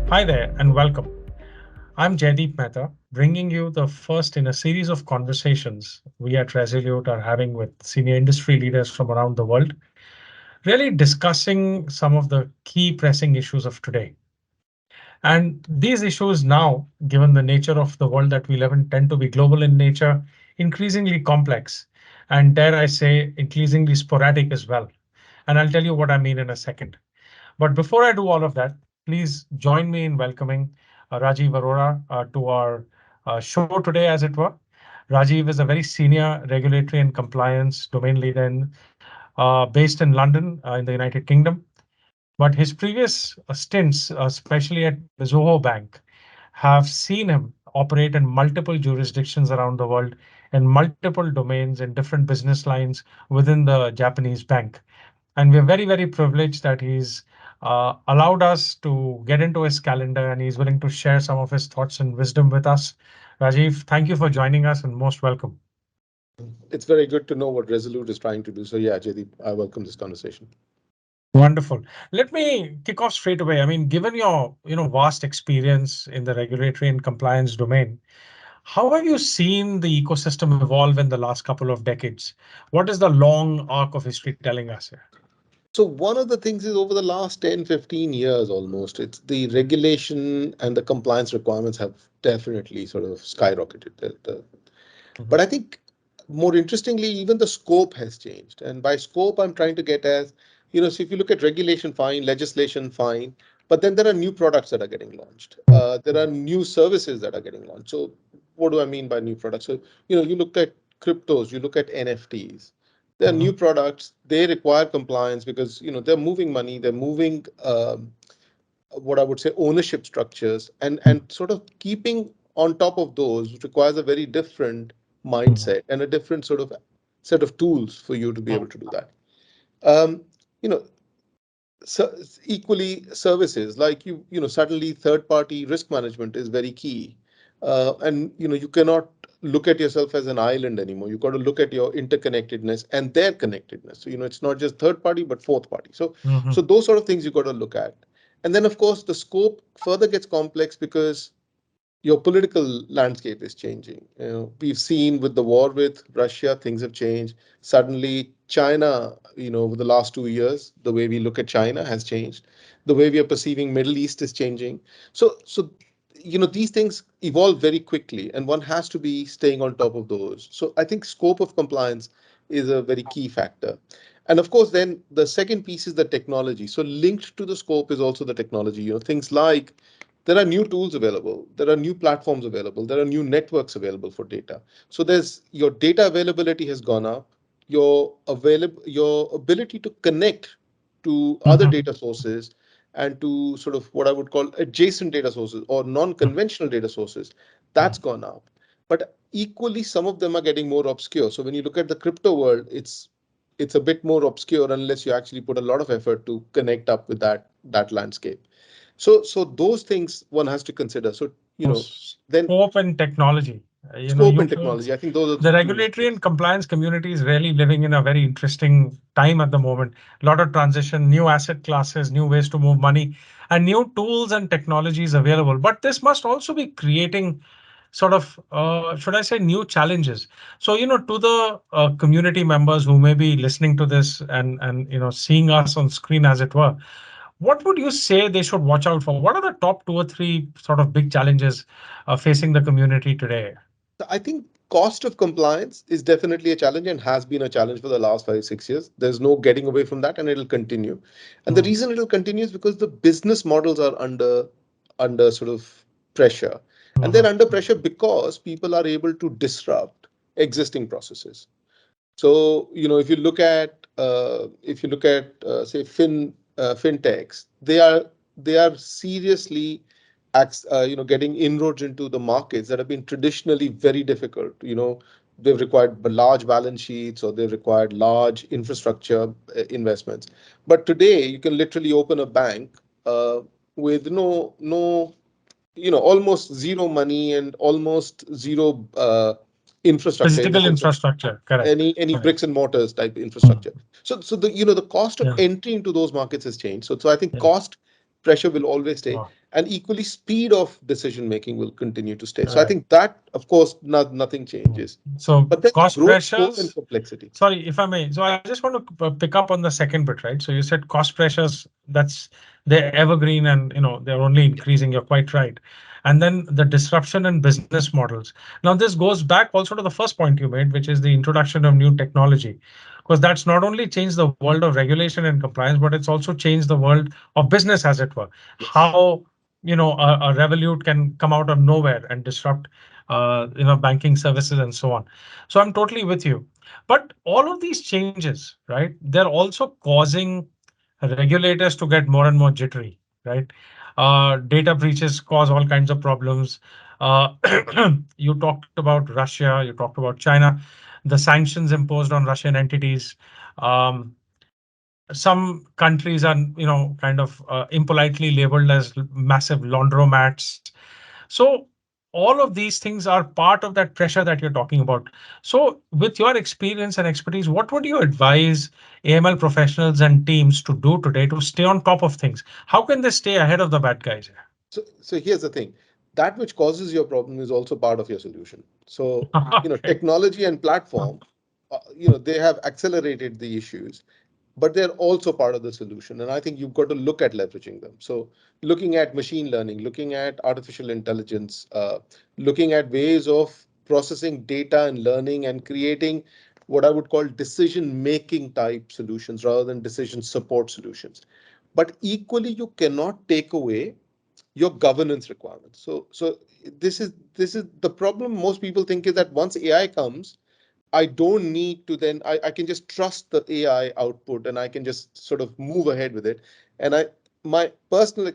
Hi there and welcome. I'm Jaideep Mehta, bringing you the first in a series of conversations we at Resolute are having with senior industry leaders from around the world, really discussing some of the key pressing issues of today. And these issues now, given the nature of the world that we live in, tend to be global in nature, increasingly complex, and dare I say, increasingly sporadic as well. And I'll tell you what I mean in a second. But before I do all of that, please join me in welcoming Rajiv Arora to our show today, as it were. Rajiv is a very senior regulatory and compliance domain leader based in London, in the United Kingdom. But his previous stints, especially at Mizuho Bank, have seen him operate in multiple jurisdictions around the world in multiple domains in different business lines within the Japanese bank. And we're very, very privileged that he's allowed us to get into his calendar and he's willing to share some of his thoughts and wisdom with us. Rajiv, thank you for joining us and most welcome. It's very good to know what Resolute is trying to do. So yeah, Jaideep, I welcome this conversation. Wonderful. Let me kick off straight away. I mean, given your vast experience in the regulatory and compliance domain, how have you seen the ecosystem evolve in the last couple of decades? What is the long arc of history telling us here? So one of the things is over the last 10, 15 years almost, it's the regulation and the compliance requirements have definitely sort of skyrocketed. But Mhm, I think more interestingly, even the scope has changed. And by scope, I'm trying to get as, so if you look at regulation, fine, legislation, fine, but then there are new products that are getting launched. There are mhm, new services that are getting launched. So what do I mean by new products? So, you look at cryptos, you look at NFTs. There are new mhm, products. They require compliance because, they're moving money, they're moving what I would say ownership structures and sort of keeping on top of those requires a very different mhm, mindset and a different sort of set of tools for you to be able mhm, to do that. Um, you know, so equally services like suddenly third party risk management is very key. And you cannot look at yourself as an island anymore. You've got to look at your interconnectedness and their connectedness. So it's not just third party but fourth party. So mhm, those sort of things you've got to look at. And then of course the scope further gets complex because your political landscape is changing. We've seen with the war with Russia, things have changed. Suddenly, China, over the last 2 years, the way we look at China has changed. The way we are perceiving Middle East is changing. So these things evolve very quickly, and one has to be staying on top of those. So I think scope of compliance is a very key factor. And of course, then the second piece is the technology. So linked to the scope is also the technology. Things like there are new tools available, there are new platforms available, there are new networks available for data. So there's your data availability has gone up, your ability to connect to other mhm, data sources and to sort of what I would call adjacent data sources or mhm, non-conventional data sources, that's gone up. But equally, some of them are getting more obscure. So when you look at the crypto world, it's a bit more obscure unless you actually put a lot of effort to connect up with that landscape. So those things one has to consider. So then Scope and technology. scope You and technology. I think those are the the two main regulatory things. and compliance community is really living in a very interesting time at the moment. A lot of transition, new asset classes, new ways to move money, and new tools and technologies available. But this must also be creating sort of, should I say, new challenges. So, to the community members who may be listening to this and seeing us on screen, as it were, what would you say they should watch out for? What are the top two or three sort of big challenges facing the community today? So I think cost of compliance is definitely a challenge and has been a challenge for the last 5, 6 years. There's no getting away from that, and it'll continue. And the Mm, reason it'll continue is because the business models are under sort of pressure, and they're mhm, under pressure because people are able to disrupt existing processes. So if you look at say fintechs, they are seriously getting inroads into the markets that have been traditionally very difficult. They've required large balance sheets or they've required large infrastructure investments. But today you can literally open a bank with no almost zero money and almost zero infrastructure in the physical sense of infrastructure, correct. any Correct. bricks and mortars type Mm, infrastructure. So the cost of yeah. entry into those markets has changed. So I think Yeah. cost pressure will always stay. Wow. and equally speed of decision making will continue to stay. So I Correct. think that, of course, nothing changes. So But then the cost growth, scope, and pressures. complexity. Sorry, if I may. So I just want to pick up on the second bit, right? So you said cost pressures, that's they're evergreen and they're only increasing. You're quite right. And then the disruption in business models. Now this goes back also to the first point you made, which is the introduction of new technology, because that's not only changed the world of regulation and compliance, but it's also changed the world of business, as it were. Yes. How a revolute can come out of nowhere and disrupt banking services and so on. So I'm totally with you. But all of these changes, right, they're also causing regulators to get more and more jittery, right? Data breaches cause all kinds of problems. Uh, you talked about Russia, you talked about China, the sanctions imposed on Russian entities. Um, some countries are, kind of impolitely labeled as massive laundromats. So all of these things are part of that pressure that you're talking about. So with your experience and expertise, what would you advise AML professionals and teams to do today to stay on top of things? How can they stay ahead of the bad guys? So here's the thing. That which causes your problem is also part of your solution. So, Okay. technology and platform, they have accelerated the issues, but they're also part of the solution. And I think you've got to look at leveraging them. So, looking at machine learning, looking at artificial intelligence, looking at ways of processing data and learning and creating what I would call decision making type solutions rather than decision support solutions. But equally, you cannot take away your governance requirements. So this is the problem. Most people think is that once AI comes, I don't need to then I can just trust the AI output and I can just sort of move ahead with it. And my personal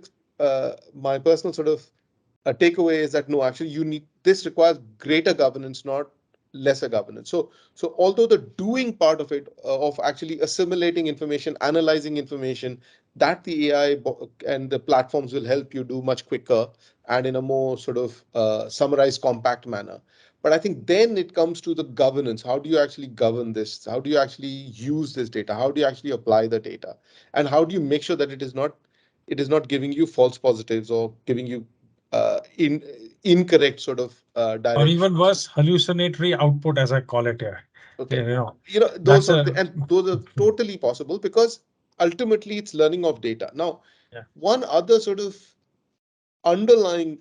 my personal sort of takeaway is that no, actually you need this requires greater governance, not lesser governance. So although the doing part of it of actually assimilating information, analyzing information, that the AI and the platforms will help you do much quicker and in a more sort of summarized, compact manner. But I think then it comes to the governance. How do you actually govern this? How do you actually use this data? How do you actually apply the data? And how do you make sure that it is not giving you false positives or giving you in incorrect sort of Or even directions? worse, hallucinatory output, as I call it here. Okay, You know, those that's sort of a and those are totally possible because ultimately it's learning of data. Now, yeah. one other sort of underlying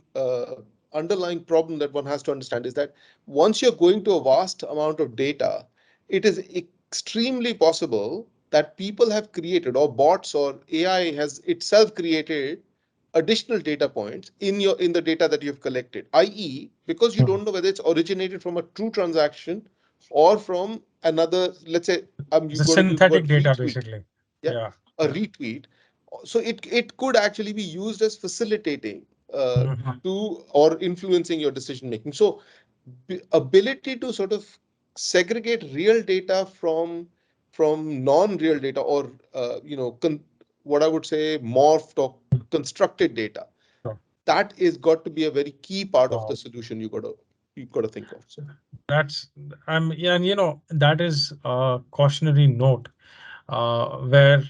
underlying problem that one has to understand is that once you're going to a vast amount of data, it is extremely possible that people have created or bots or AI has itself created additional data points in the data that you've collected, i.e., because you don't know whether it's originated from a true transaction or from another, let's say, I'm It's a going to use the synthetic word data, retweet. basically. Yeah, Yeah. a Yeah. retweet. So it could actually be used as facilitating Mhm. to or influencing your decision making. So ability to sort of segregate real data from non-real data or what I would say morphed or constructed data, Sure. that is got to be a very key part of the Wow. solution you got to think of. That's yeah, and that is a cautionary note where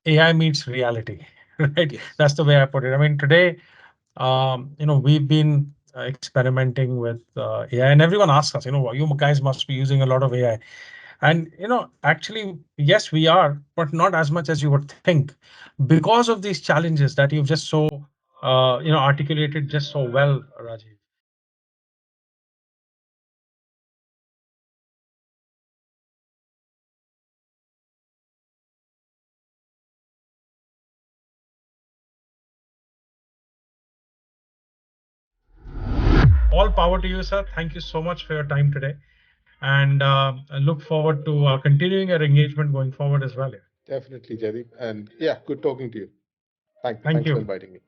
AI meets reality, right? Yes. That's the way I put it. I mean, today, we've been experimenting with AI, and everyone asks us, you guys must be using a lot of AI. And, actually, yes, we are, but not as much as you would think because of these challenges that you've just so, articulated just so well, Rajiv. All power to you, sir. Thank you so much for your time today. And I look forward to continuing our engagement going forward as well. Definitely, Jaideep. And yeah, good talking to you. Thank Thanks for you. inviting me.